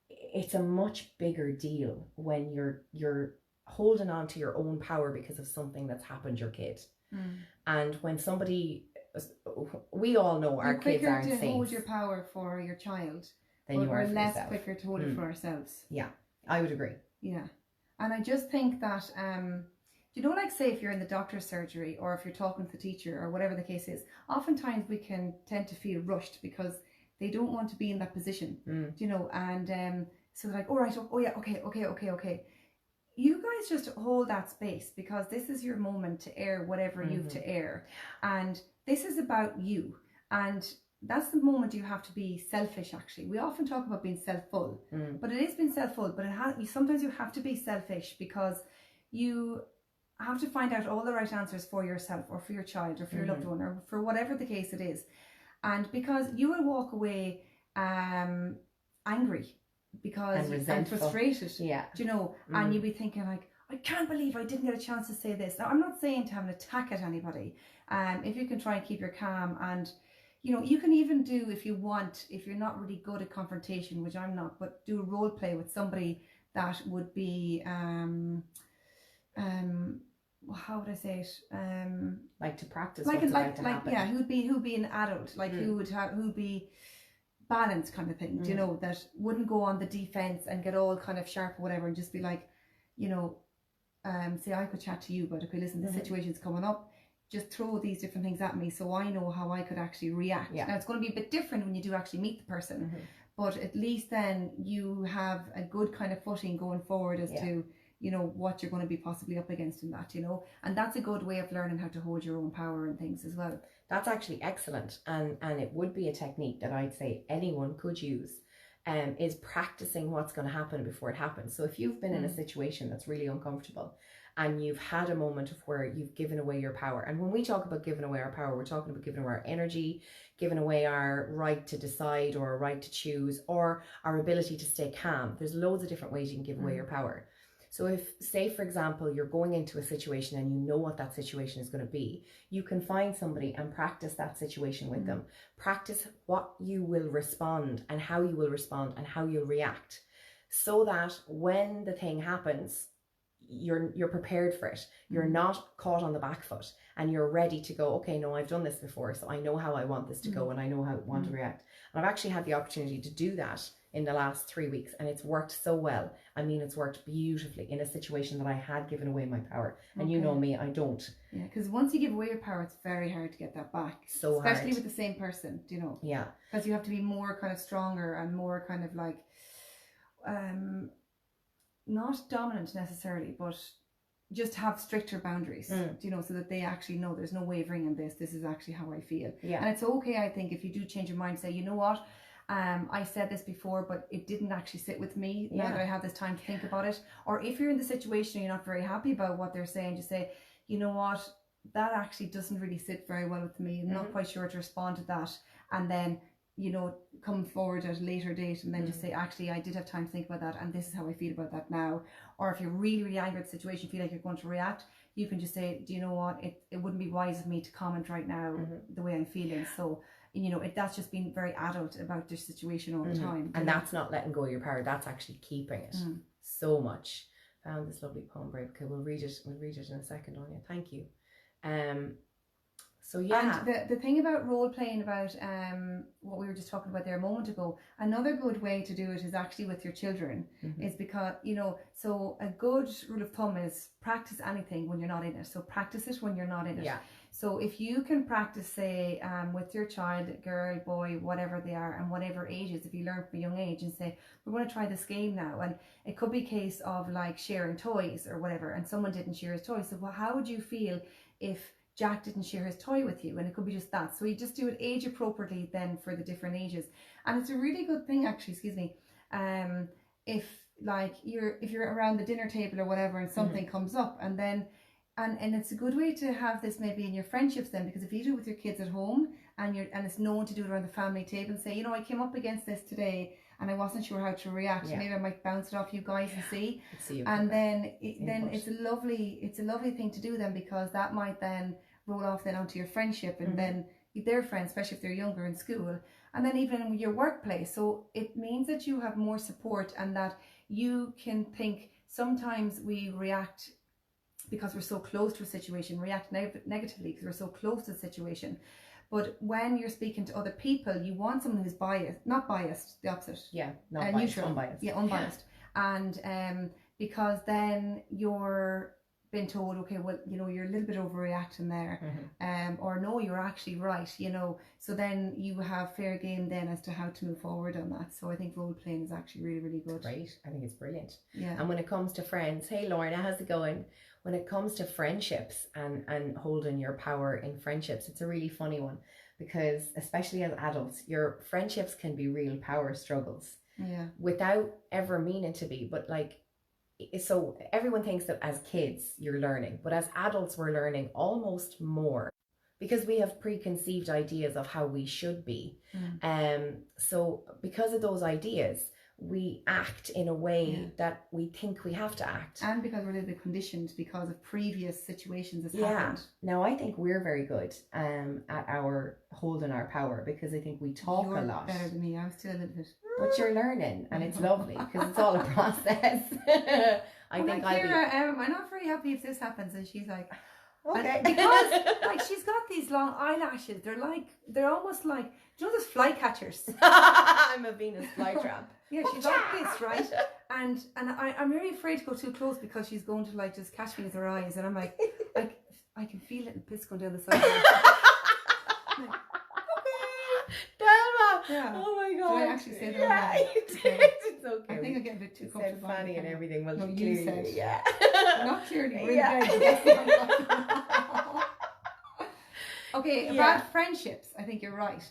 it's a much bigger deal when you're holding on to your own power because of something that's happened to your kid. And when we all know our kids aren't saints. Quicker to hold your power for your child than you are for less yourself. Quicker to hold it for ourselves. Yeah, I would agree. Yeah, and I just think that like, say if you're in the doctor's surgery, or if you're talking to the teacher, or whatever the case is, oftentimes we can tend to feel rushed because they don't want to be in that position. And so they're like, all right, oh yeah, okay. You guys just hold that space, because this is your moment to air whatever you've to air, and this is about you, and that's the moment you have to be selfish. Actually, we often talk about being self-full, but it is being self-full, but sometimes you have to be selfish, because you have to find out all the right answers for yourself, or for your child, or for your loved one, or for whatever the case it is. And because you will walk away angry, and frustrated, and you'll be thinking like, I can't believe I didn't get a chance to say this. Now, I'm not saying to have an attack at anybody. If you can try and keep your calm, and you can even do, if you want, if you're not really good at confrontation, which I'm not, but do a role play with somebody that would be how would I say it? Like to practice, who'd be an adult, like who'd be balanced kind of thing, that wouldn't go on the defense and get all kind of sharp or whatever, and just be like, say, I could chat to you about, okay, listen, this situation's coming up, just throw these different things at me so I know how I could actually react. Now, it's going to be a bit different when you do actually meet the person, but at least then you have a good kind of footing going forward as to what you're going to be possibly up against in that, and that's a good way of learning how to hold your own power and things as well. That's actually excellent, and it would be a technique that I'd say anyone could use, is practicing what's going to happen before it happens. So if you've been in a situation that's really uncomfortable, and you've had a moment of where you've given away your power, and when we talk about giving away our power, we're talking about giving away our energy, giving away our right to decide, or our right to choose, or our ability to stay calm. There's loads of different ways you can give away your power. So if, say, for example, you're going into a situation and you know what that situation is going to be, you can find somebody and practice that situation with them. Practice what you will respond, and how you will respond, and how you'll react, so that when the thing happens, you're prepared for it. You're not caught on the back foot, and you're ready to go, okay, no, I've done this before, so I know how I want this to go, and I know how I want to react. And I've actually had the opportunity to do that in the last 3 weeks, and it's worked so well. I mean, it's worked beautifully in a situation that I had given away my power. And you know me, I don't. Yeah, because once you give away your power, it's very hard to get that back. So especially hard. with the same person, do you know? Yeah. Because you have to be more kind of stronger and more kind of like, not dominant necessarily, but just have stricter boundaries, do you know, so that they actually know there's no wavering in this. This is actually how I feel. Yeah. And it's okay, I think, if you do change your mind, say, you know what, I said this before, but it didn't actually sit with me. Now that I have this time to think about it. Or if you're in the situation and you're not very happy about what they're saying, just say, you know what, that actually doesn't really sit very well with me. I'm not quite sure to respond to that. And then, you know, come forward at a later date and then just say, actually, I did have time to think about that, and this is how I feel about that now. Or if you're really, really angry at the situation, feel like you're going to react, you can just say, do you know what, it wouldn't be wise of me to comment right now the way I'm feeling. So, you know, that's just being very adult about this situation all the time. And that's not letting go of your power, that's actually keeping it so much. Found this lovely poem, Brave. Okay, we'll read it in a second, Anya. Thank you. So yeah. And the thing about role playing, about what we were just talking about there a moment ago, another good way to do it is actually with your children. Is because, you know, so a good rule of thumb is practice anything when you're not in it. So practice it when you're not in it. Yeah. So if you can practice, say, with your child, girl, boy, whatever they are, and whatever ages, if you learn from a young age and say, we're going to try this game now. And it could be a case of like sharing toys or whatever, and someone didn't share his toy. So well, how would you feel if Jack didn't share his toy with you? And it could be just that. So you just do it age appropriately then for the different ages. And it's a really good thing, actually, if like if you're around the dinner table or whatever and something comes up, and then and it's a good way to have this maybe in your friendships then, because if you do it with your kids at home and it's known to do it around the family table and say, you know, I came up against this today and I wasn't sure how to react. Maybe I might bounce it off you guys and see. And then it's a lovely thing to do then, because that might then roll off then onto your friendship and then their friends, especially if they're younger in school, and then even in your workplace. So it means that you have more support, and that you can think, sometimes we react because we're so close to a situation, react negatively because we're so close to the situation. But when you're speaking to other people, you want someone who's not biased, the opposite. Yeah, not biased, neutral. Unbiased. Yeah, unbiased. And because then you're been told, okay, well, you know, you're a little bit overreacting there, or no, you're actually right, you know. So then you have fair game then as to how to move forward on that. So I think role playing is actually really, really good. Great, I think it's brilliant. Yeah. And when it comes to friends, hey Lorna, how's it going? When it comes to friendships and holding your power in friendships, it's a really funny one, because especially as adults, your friendships can be real power struggles. Yeah. Without ever meaning to be, but like, so everyone thinks that as kids you're learning, but as adults we're learning almost more, because we have preconceived ideas of how we should be. So because of those ideas, we act in a way that we think we have to act, and because we're a little bit conditioned because of previous situations that's happened. Now I think we're very good at our holding our power, because I think we talk a lot. Better than me. I'm still a little bit, but you're learning, and it's lovely because it's all a process. I'm not very happy if this happens, and she's like, okay, because like she's got these long eyelashes. They're almost like, do you know those fly catchers? I'm a Venus flytrap. Yeah, she's like this, right? And I'm really afraid to go too close, because she's going to like just catch me with her eyes, and I'm like, I can feel it in piss going down the side. Like, okay, Delma. Yeah. Oh my god. Did I actually say that? Yeah, you did. Okay. It's okay. I think I get a bit too comfortable. Said Fanny and everything. Well, no, you said. Yeah. Not clearly. We're in bed. Okay, about friendships, I think you're right.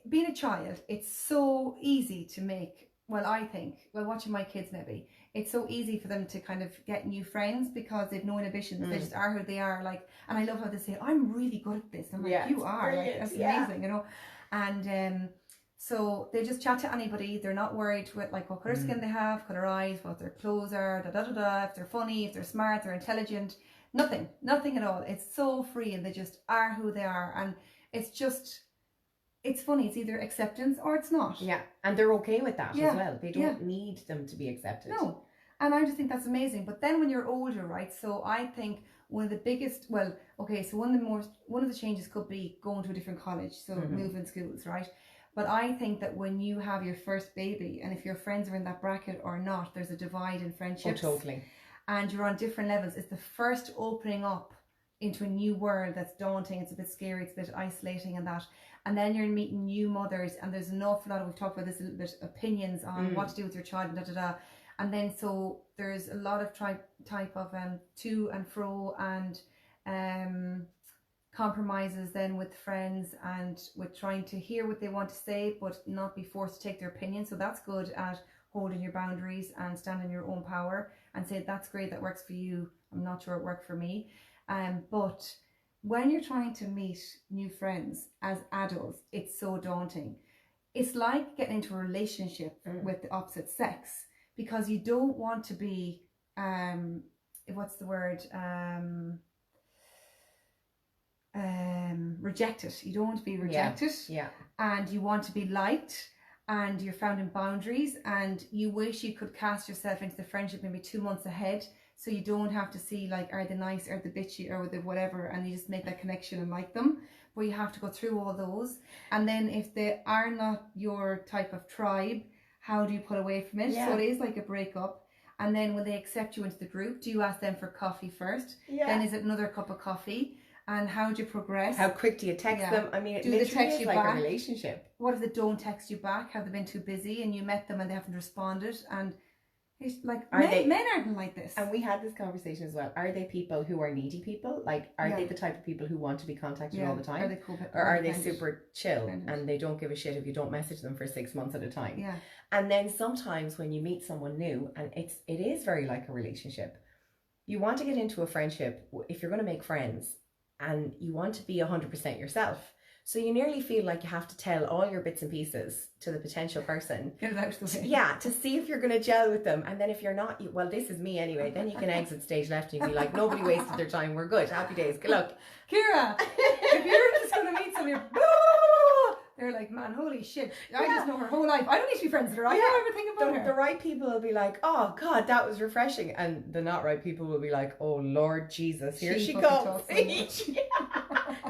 Being a child, it's so easy to make, watching my kids maybe, it's so easy for them to kind of get new friends because they've no inhibitions. They just are who they are, like, and I love how they say, I'm really good at this. I'm like, you are, like, that's amazing, you know. And so they just chat to anybody. They're not worried with like what colour skin they have, colour eyes, what their clothes are, if they're funny, if they're smart, they're intelligent. Nothing at all. It's so free, and they just are who they are, and it's just it's funny, it's either acceptance or it's not. Yeah, and they're okay with that Yeah, as well. They don't need them to be accepted. No. And I just think that's amazing. But then when you're older, right? So I think one of the biggest, well, okay, so one of the changes could be going to a different college, so moving schools, right? But I think that when you have your first baby, and if your friends are in that bracket or not, there's a divide in friendships. Oh, totally. And you're on different levels. It's the first opening up into a new world that's daunting. It's a bit scary. It's a bit isolating and that. And then you're meeting new mothers, and there's an awful lot of, we've talked about this a little bit, opinions on what to do with your child and da da da. And then so there's a lot of type of to and fro and compromises then with friends and with trying to hear what they want to say but not be forced to take their opinion. So that's good at holding your boundaries and standing your own power and say, that's great, that works for you, I'm not sure it worked for me. But when you're trying to meet new friends as adults, it's so daunting. It's like getting into a relationship with the opposite sex, because you don't want to be what's the word, rejected. You don't want to be rejected. Yeah. And you want to be liked, and you're found in boundaries, and you wish you could cast yourself into the friendship maybe 2 months ahead, so you don't have to see like, are they nice, are they bitchy, or the whatever, and you just make that connection and like them. But you have to go through all those, and then if they are not your type of tribe, how do you pull away from it? So it is like a breakup. And then when they accept you into the group, do you ask them for coffee first? Then is it another cup of coffee? And how do you progress? How quick do you text them? I mean, it literally is like a relationship. What if they don't text you back? Have they been too busy and you met them and they haven't responded? And it's like, men aren't like this. And we had this conversation as well. Are they people who are needy people? Like, are they the type of people who want to be contacted all the time? Are they cool, or are they super chill and they don't give a shit if you don't message them for 6 months at a time? Yeah. And then sometimes when you meet someone new, and it is very like a relationship, you want to get into a friendship if you're going to make friends, and you want to be 100% yourself. So you nearly feel like you have to tell all your bits and pieces to the potential person. Get it out of the way. Yeah, to see if you're going to gel with them. And then if you're not, well, this is me anyway, then you can exit stage left and you be like, nobody wasted their time, we're good, happy days, good luck. Kira, if you're just going to meet somebody, they're like, man, holy shit, I just know her whole life. I don't need to be friends with her. I know everything about her. The right people will be like, oh God, that was refreshing. And the not right people will be like, oh Lord Jesus, here she comes.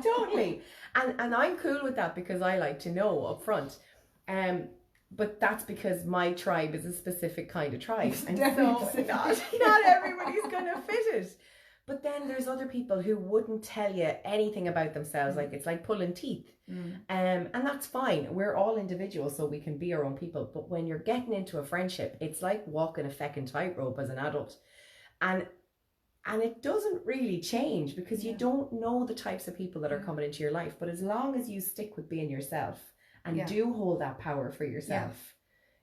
Totally. And I'm cool with that because I like to know up front. But that's because my tribe is a specific kind of tribe. And so not everybody's going to fit it. But then there's other people who wouldn't tell you anything about themselves. Like, it's like pulling teeth. And that's fine. We're all individuals, so we can be our own people. But when you're getting into a friendship, it's like walking a feckin' tightrope as an adult. And it doesn't really change because you don't know the types of people that are coming into your life. But as long as you stick with being yourself and do hold that power for yourself.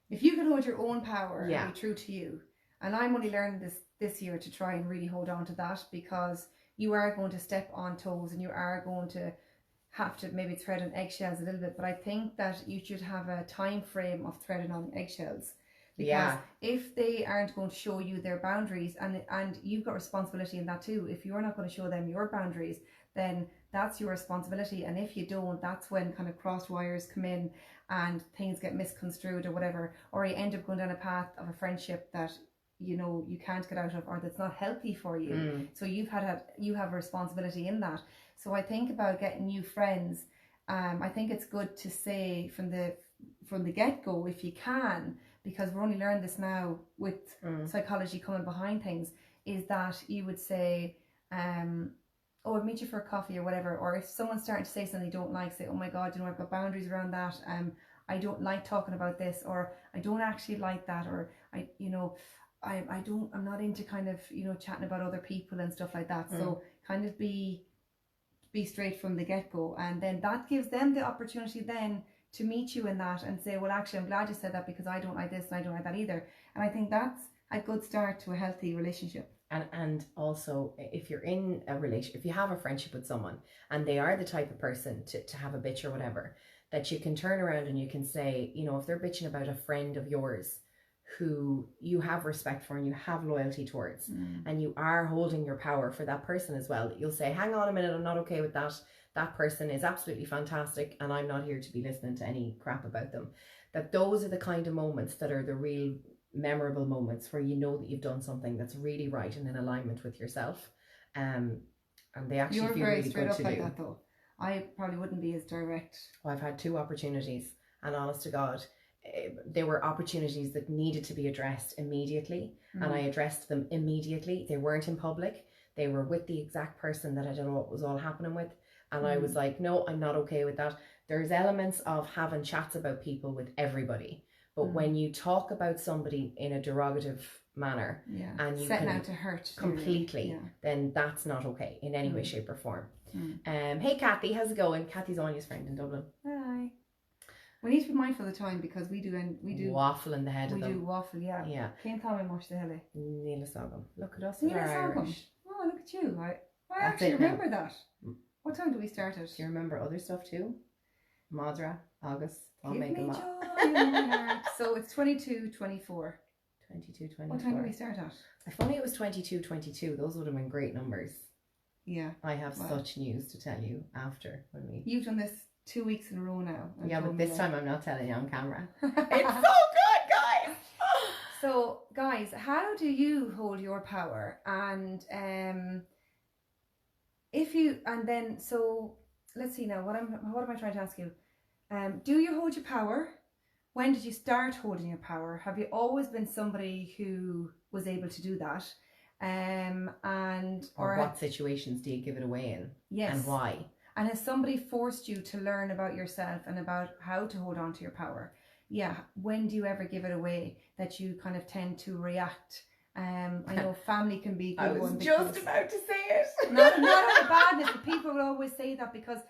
If you can hold your own power and be true to you. And I'm only learning this year to try and really hold on to that, because you are going to step on toes and you are going to have to maybe tread on eggshells a little bit. But I think that you should have a time frame of treading on eggshells. Because if they aren't going to show you their boundaries, and you've got responsibility in that too, if you're not going to show them your boundaries, then that's your responsibility. And if you don't, that's when kind of crossed wires come in and things get misconstrued or whatever, or you end up going down a path of a friendship that you can't get out of, or that's not healthy for you. So you have a responsibility in that. So I think about getting new friends. I think it's good to say from the get-go, if you can, because we're only learning this now with psychology coming behind things, is that you would say, I'd meet you for a coffee or whatever. Or if someone's starting to say something you don't like, say, oh my God, I've got boundaries around that. I don't like talking about this, or I don't actually like that, or I'm not into kind of, chatting about other people and stuff like that. So kind of be straight from the get-go. And then that gives them the opportunity then to meet you in that and say, well, actually, I'm glad you said that because I don't like this and I don't like that either. And I think that's a good start to a healthy relationship. And also, if you're in a relationship, if you have a friendship with someone and they are the type of person to have a bitch or whatever, that you can turn around and you can say, if they're bitching about a friend of yours who you have respect for and you have loyalty towards, and you are holding your power for that person as well. You'll say, hang on a minute, I'm not okay with that. That person is absolutely fantastic and I'm not here to be listening to any crap about them. That those are the kind of moments that are the real memorable moments where you know that you've done something that's really right and in alignment with yourself. And they actually You're feel very really straight good up to like do. that though. I probably wouldn't be as direct. Well, I've had 2 opportunities, and honest to God, they were opportunities that needed to be addressed immediately, and I addressed them immediately. They weren't in public. They were with the exact person that I don't know what was all happening with. And I was like, no, I'm not okay with that. There's elements of having chats about people with everybody. But when you talk about somebody in a derogative manner, and you setting can out to hurt completely, then that's not okay in any way, shape or form. Hey Kathy, how's it going? Kathy's Anya's friend in Dublin. Hi. We need to be mindful of the time because we do waffle in the head of them. We do waffle, yeah. Cén tá mé mar de hele. Níl sagam. Look at us. Níl We're sagam. Irish. Oh, look at you. I That's actually it now. remember that. What time do we start it? Do you remember other stuff too? Madra, August, I'll Give make me them joy up. in my heart. So it's 22:24. 22, 24. What time do we start at? If only it was 22, 22. Those would have been great numbers. Yeah. I have such news to tell you after when we. You've done this 2 weeks in a row now. Yeah, but this time I'm not telling you on camera. It's so It's good, guys. So, guys, how do you hold your power? And let's see now. What am I trying to ask you? Do you hold your power? When did you start holding your power? Have you always been somebody who was able to do that? Or what situations do you give it away in? Yes. And why? And has somebody forced you to learn about yourself and about how to hold on to your power? Yeah. When do you ever give it away that you kind of tend to react? I know family can be a good one. I was just about to say it. Not out of badness, but people will always say that because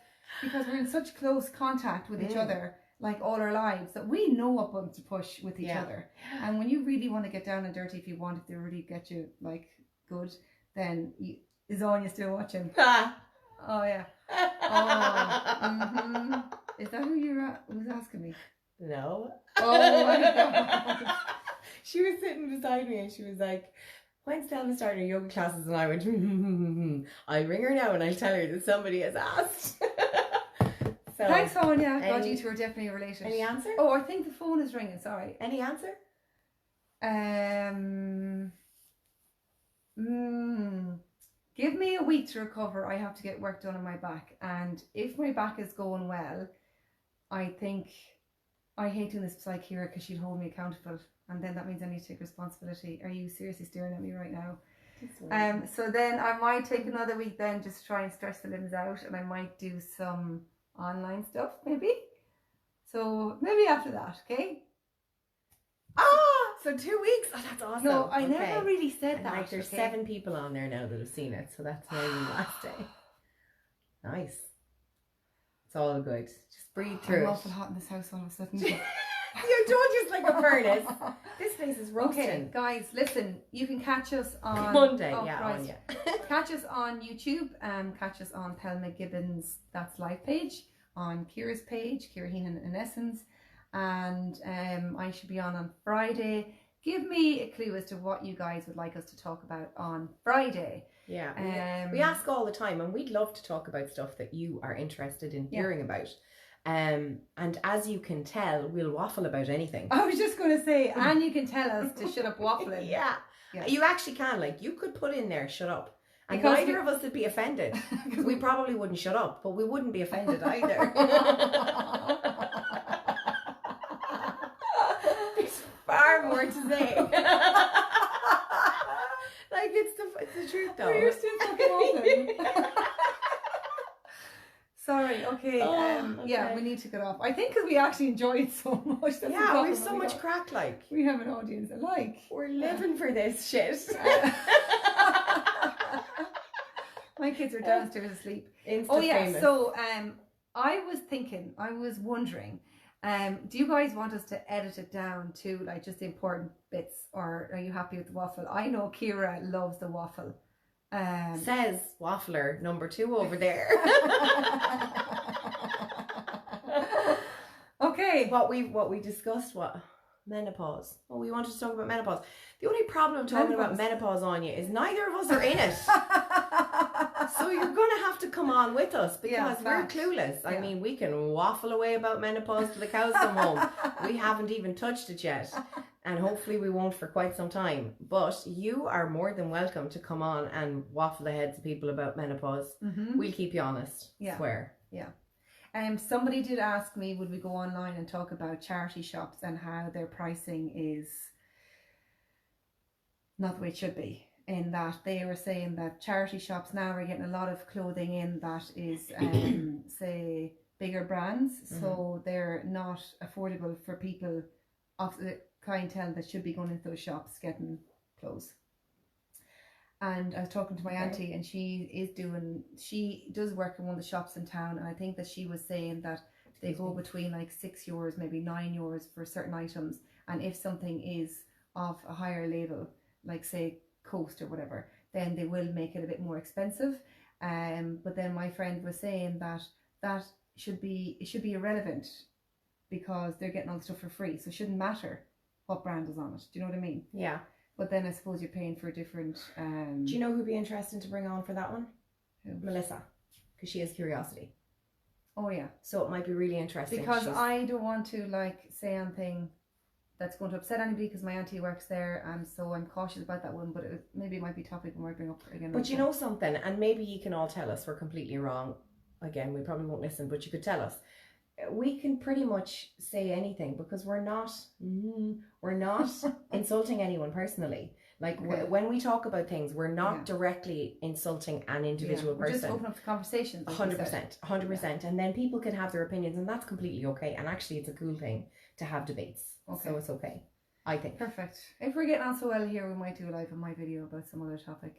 we're in such close contact with each other, like all our lives, that we know what buttons to push with each other. And when you really want to get down and dirty, if to really get you like good, then is Anya still watching? Oh yeah. Oh. Is that who's asking me? No. Oh my God. She was sitting beside me and she was like, when's Thelma starting her yoga classes? And I went, I'll ring her now and I'll tell her that somebody has asked. So, thanks, Anya. God, you two are definitely related. Any answer? Oh, I think the phone is ringing. Sorry. Any answer? Give me a week to recover. I have to get work done on my back. And if my back is going well, I think I hate doing this beside Kira because she'd hold me accountable. And then that means I need to take responsibility. Are you seriously staring at me right now? So then I might take another week then just to try and stretch the limbs out. And I might do some online stuff maybe. So maybe after that, okay? So 2 weeks? Oh, that's awesome. No, I never really said that. Like there's 7 people on there now that have seen it, so that's maybe last day. Nice. It's all good. Just breathe through I'm it. awful hot in this house all of a sudden. You don't just like a furnace. This place is roasting. Okay, guys, listen. You can catch us on Monday. Christ. Catch us on YouTube. Catch us on Thelma Gibbons' That's Life page, on Kira's page, Kira Heenan in Essence. And I should be on Friday. Give me a clue as to what you guys would like us to talk about on Friday. Yeah, we ask all the time, and we'd love to talk about stuff that you are interested in hearing about. And as you can tell, we'll waffle about anything. I was just going to say, and you can tell us to shut up waffling. Yeah, you actually can. Like, you could put in there, shut up. And neither of us would be offended. We probably wouldn't shut up, but we wouldn't be offended either. Far more to say. Like it's the truth though. You're still fucking open. Sorry. Okay. Okay. Yeah, we need to get off. I think because we actually enjoy it so much. That's we have so much crack. Like we have an audience alike. We're living for this shit. My kids are downstairs asleep. Famous. So I was wondering. Do you guys want us to edit it down to like just the important bits, or are you happy with the waffle? I know Kira loves the waffle. Says waffler number 2 over there. Okay. What we discussed. What? menopause. Oh, we wanted to talk about menopause. The only problem talking about menopause, Anya, is neither of us are in it. So you're going to have to come on with us because we're clueless. I mean, we can waffle away about menopause till the cows come home. We haven't even touched it yet. And hopefully we won't for quite some time. But you are more than welcome to come on and waffle the heads of people about menopause. We'll keep you honest. Swear. Yeah. Somebody did ask me, would we go online and talk about charity shops and how their pricing is not the way it should be. In that they were saying that charity shops now are getting a lot of clothing in that is, say, bigger brands. So they're not affordable for people of the clientele that should be going into those shops getting clothes. And I was talking to my auntie, and she does work in one of the shops in town, and I think that she was saying that they go between like €6, maybe €9 for certain items, and if something is of a higher label, like say Coast or whatever, then they will make it a bit more expensive. But then my friend was saying that should be irrelevant because they're getting all the stuff for free, so it shouldn't matter what brand is on it. Do you know what I mean? Yeah. But then I suppose you're paying for different... Do you know who'd be interesting to bring on for that one? Who? Melissa, because she has curiosity. Oh yeah. So it might be really interesting. Because I don't want to like say anything that's going to upset anybody, because my auntie works there, and so I'm cautious about that one, but maybe it might be a topic we might bring up again. But you know something, and maybe you can all tell us we're completely wrong. Again, we probably won't listen, but you could tell us. We can pretty much say anything because we're not insulting anyone personally. Like when we talk about things, we're not directly insulting an individual person. We're just open up the conversation. 100%. And then people can have their opinions, and that's completely okay. And actually, it's a cool thing to have debates. Okay. So it's okay, I think. Perfect. If we're getting on so well here, we might do a live on my video about some other topic.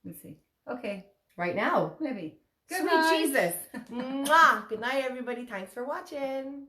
We'll see. Okay. Right now? Maybe. Sweet Jesus. Mwah. Good night, everybody. Thanks for watching.